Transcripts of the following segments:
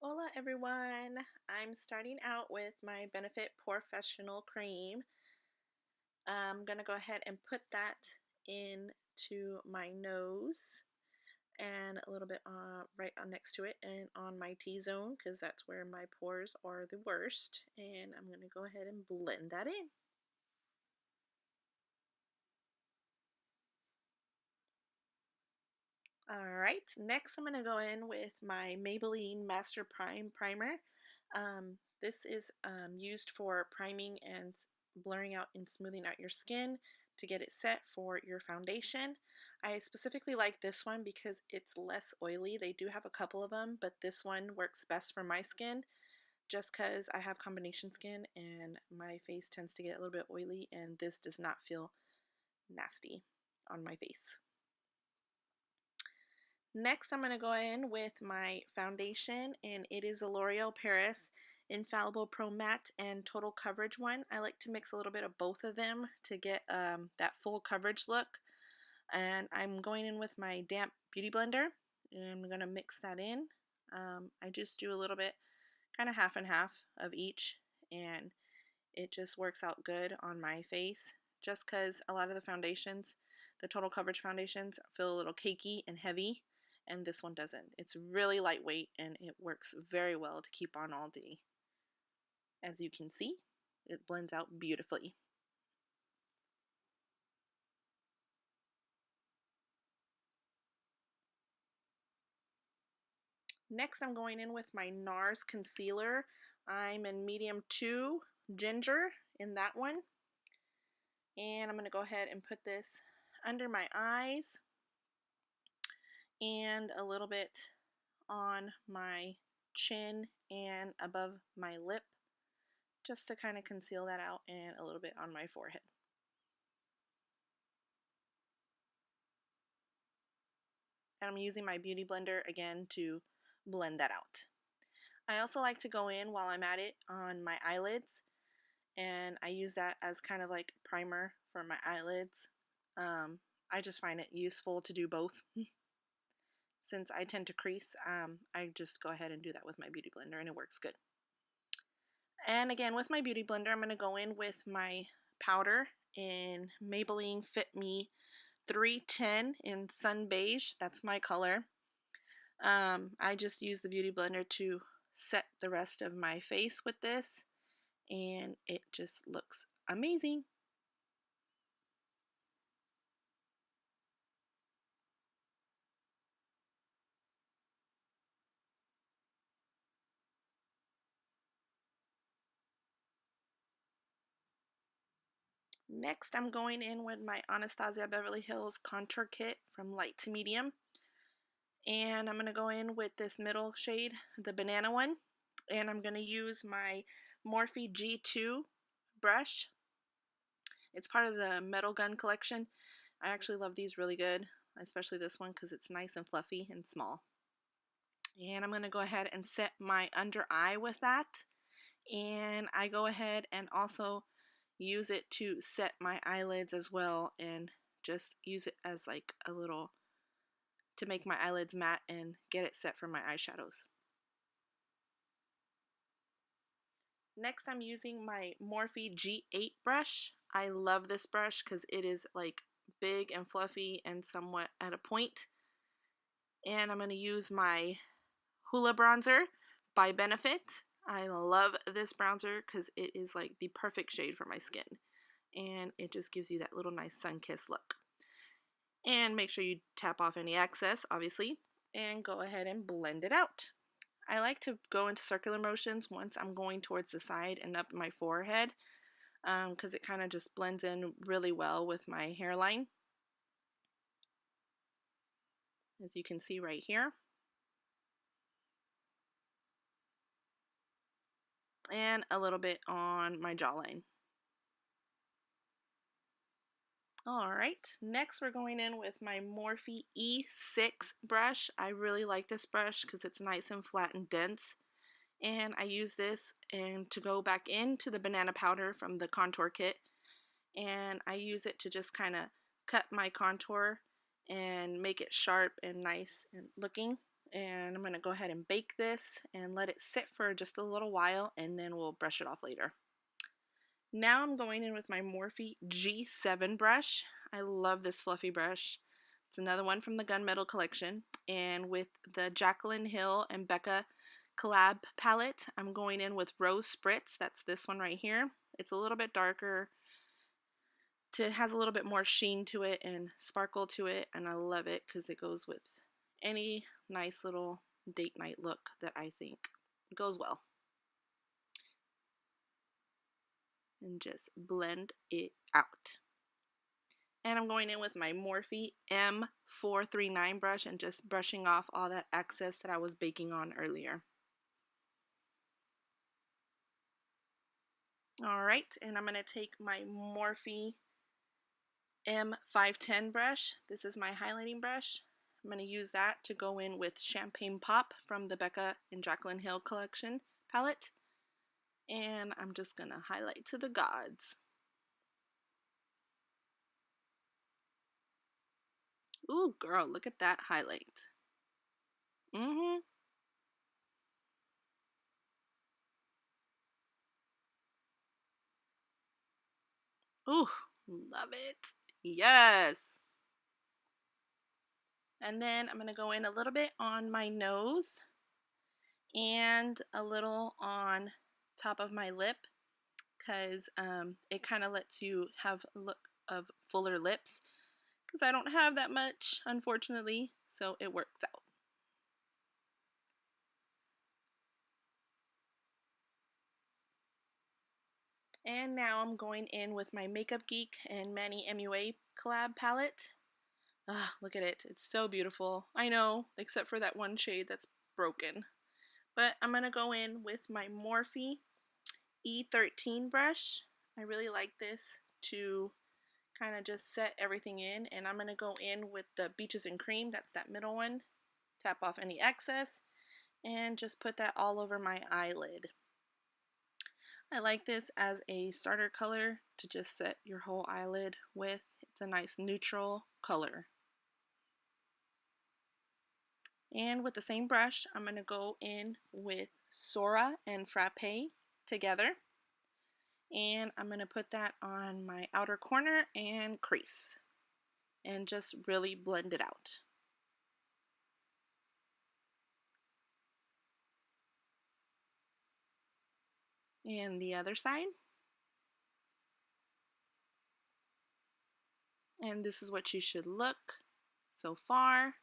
Hola everyone! I'm starting out with my Benefit Pore-fessional cream. I'm going to go ahead and put that into my nose and a little bit right on next to it and on my T-zone because that's where my pores are the worst. And I'm going to go ahead and blend that in. Alright, next I'm going to go in with my Maybelline Master Prime Primer. This is used for priming and blurring out and smoothing out your skin to get it set for your foundation. I specifically like this one because it's less oily. They do have a couple of them, but this one works best for my skin just because I have combination skin and my face tends to get a little bit oily, and this does not feel nasty on my face. Next, I'm going to go in with my foundation, and it is a L'Oreal Paris Infallible Pro Matte and Total Coverage one. I like to mix a little bit of both of them to get that full coverage look. And I'm going in with my damp beauty blender, and I'm going to mix that in. I just do a little bit, kind of half and half of each, and it just works out good on my face. Just because a lot of the foundations, the Total Coverage foundations, feel a little cakey and heavy, and this one doesn't. It's really lightweight and it works very well to keep on all day. As you can see, it blends out beautifully. Next, I'm going in with my Nars concealer. I'm in medium 2 ginger in that one. And I'm going to go ahead and put this under my eyes and a little bit on my chin and above my lip, just to kind of conceal that out, and a little bit on my forehead. And I'm using my beauty blender again to blend that out. I also like to go in while I'm at it on my eyelids, and I use that as kind of like primer for my eyelids. I just find it useful to do both. Since I tend to crease, I just go ahead and do that with my beauty blender, and it works good. And again, with my beauty blender, I'm going to go in with my powder in Maybelline Fit Me 310 in Sun Beige. That's my color. I just use the beauty blender to set the rest of my face with this, and it just looks amazing. Next, I'm going in with my Anastasia Beverly Hills Contour Kit from light to medium. And I'm going to go in with this middle shade, the banana one. And I'm going to use my Morphe G2 brush. It's part of the Metal Gun collection. I actually love these really good, especially this one because it's nice and fluffy and small. And I'm going to go ahead and set my under eye with that. And I go ahead and also use it to set my eyelids as well, and just use it as like a little, to make my eyelids matte and get it set for my eyeshadows. Next, I'm using my Morphe G8 brush. I love this brush because it is like big and fluffy and somewhat at a point. And I'm going to use my Hoola bronzer by Benefit. I love this bronzer because it is like the perfect shade for my skin. And it just gives you that little nice sun-kissed look. And make sure you tap off any excess, obviously, and go ahead and blend it out. I like to go into circular motions once I'm going towards the side and up my forehead, because it kind of just blends in really well with my hairline, as you can see right here. And a little bit on my jawline. Alright, next we're going in with my Morphe E6 brush. I really like this brush because it's nice and flat and dense. And I use this and to go back into the banana powder from the contour kit. And I use it to just kind of cut my contour and make it sharp and nice and looking. And I'm going to go ahead and bake this and let it sit for just a little while, and then we'll brush it off later. Now I'm going in with my Morphe G7 brush. I love this fluffy brush. It's another one from the Gunmetal collection. And with the Jaclyn Hill and BECCA collab palette, I'm going in with Rose Spritz. That's this one right here. It's a little bit darker. It has a little bit more sheen to it and sparkle to it, and I love it because it goes with any nice little date night look that I think goes well. And just blend it out. And I'm going in with my Morphe M439 brush and just brushing off all that excess that I was baking on earlier. Alright, and I'm going to take my Morphe M510 brush. This is my highlighting brush. I'm going to use that to go in with Champagne Pop from the BECCA and Jaclyn Hill collection palette. And I'm just going to highlight to the gods. Ooh, girl, look at that highlight. Ooh, love it. Yes. And then I'm going to go in a little bit on my nose and a little on top of my lip, because it kind of lets you have a look of fuller lips, because I don't have that much, unfortunately, so it works out. And now I'm going in with my Makeup Geek and MannyMUA collab palette. Ah, look at it. It's so beautiful. I know, except for that one shade that's broken. But I'm going to go in with my Morphe E13 brush. I really like this to kind of just set everything in. And I'm going to go in with the Beaches and Cream. That's that middle one. Tap off any excess and just put that all over my eyelid. I like this as a starter color to just set your whole eyelid with. It's a nice neutral color. And with the same brush, I'm going to go in with Sora and Frappe together. And I'm going to put that on my outer corner and crease. And just really blend it out. And the other side. And this is what you should look so far.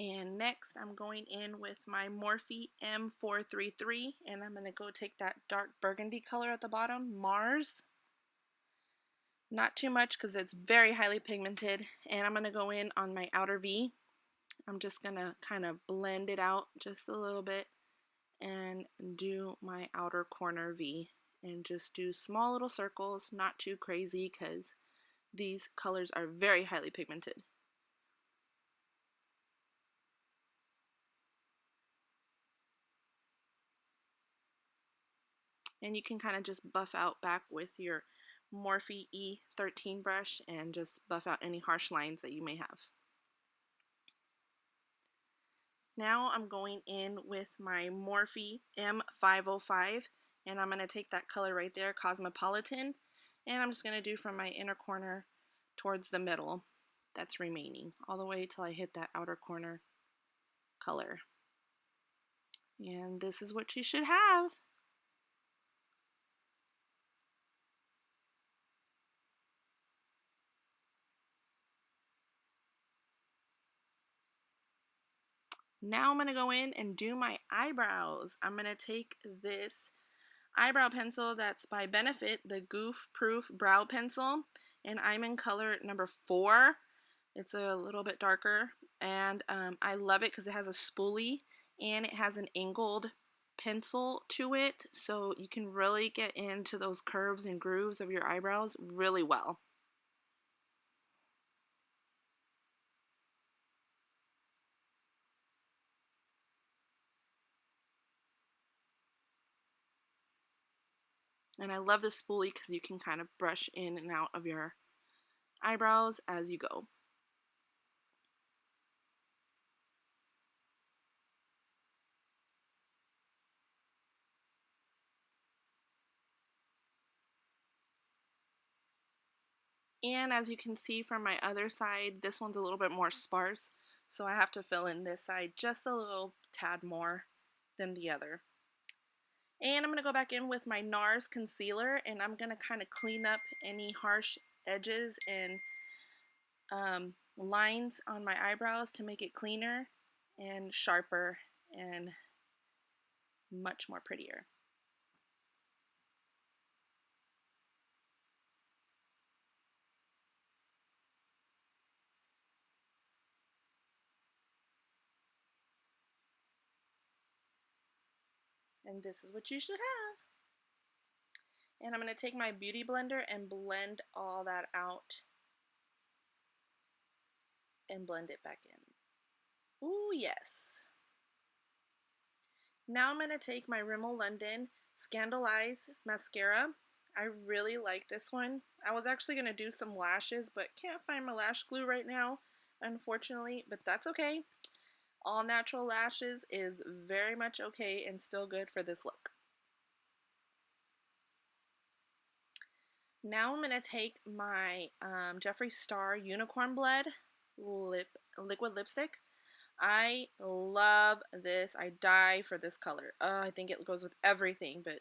And next I'm going in with my Morphe M433, and I'm going to go take that dark burgundy color at the bottom, Mars. Not too much because it's very highly pigmented, and I'm going to go in on my outer V. I'm just going to kind of blend it out just a little bit and do my outer corner V, and just do small little circles, not too crazy because these colors are very highly pigmented. And you can kind of just buff out back with your Morphe E13 brush and just buff out any harsh lines that you may have. Now I'm going in with my Morphe M505, and I'm going to take that color right there, Cosmopolitan, and I'm just going to do from my inner corner towards the middle that's remaining, all the way till I hit that outer corner color. And this is what you should have. Now I'm going to go in and do my eyebrows. I'm going to take this eyebrow pencil that's by Benefit, the Goof Proof Brow Pencil, and I'm in color number 4. It's a little bit darker, and I love it because it has a spoolie and it has an angled pencil to it, so you can really get into those curves and grooves of your eyebrows really well. And I love the spoolie because you can kind of brush in and out of your eyebrows as you go. And as you can see from my other side, this one's a little bit more sparse, so I have to fill in this side just a little tad more than the other. And I'm going to go back in with my Nars concealer, and I'm going to kind of clean up any harsh edges and lines on my eyebrows to make it cleaner and sharper and much more prettier. And this is what you should have. And I'm going to take my beauty blender and blend all that out and blend it back in. Ooh, yes. Now I'm going to take my Rimmel London Scandal Eyes mascara. I really like this one. I was actually going to do some lashes, but can't find my lash glue right now, unfortunately, but that's okay. All natural lashes is very much okay and still good for this look. Now I'm going to take my Jeffree Star Unicorn Blood liquid lipstick. I love this. I die for this color. I think it goes with everything, but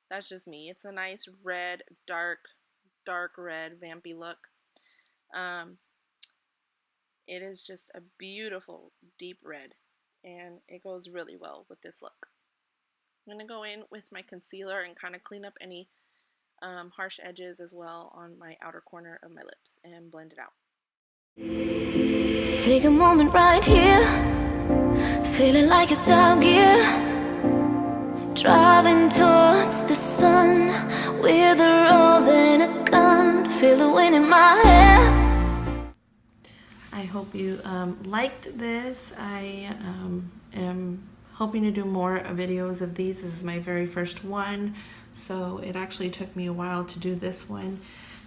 that's just me. It's a nice red, dark red, vampy look. It is just a beautiful deep red, and it goes really well with this look. I'm going to go in with my concealer and kind of clean up any harsh edges as well on my outer corner of my lips and blend it out. Take a moment right here, feeling like it's out gear, driving towards the sun with a rose and a gun, feel the wind in my hair. I hope you liked this. I am hoping to do more videos of these. This is my very first one, so it actually took me a while to do this one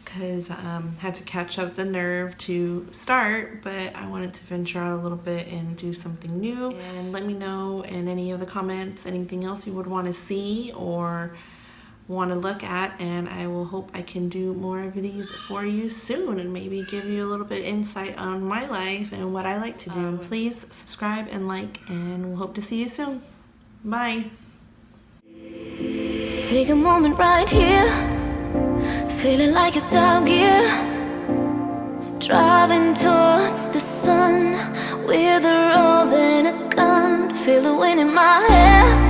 because I had to catch up the nerve to start, but I wanted to venture out a little bit and do something new. And let me know in any of the comments anything else you would want to see or want to look at, and I will hope I can do more of these for you soon and maybe give you a little bit insight on my life and what I like to do. Please subscribe and like, and we'll hope to see you soon. Bye. Take a moment right here, feeling like it's out gear, driving towards the sun with a rose and a gun, feel the wind in my hair.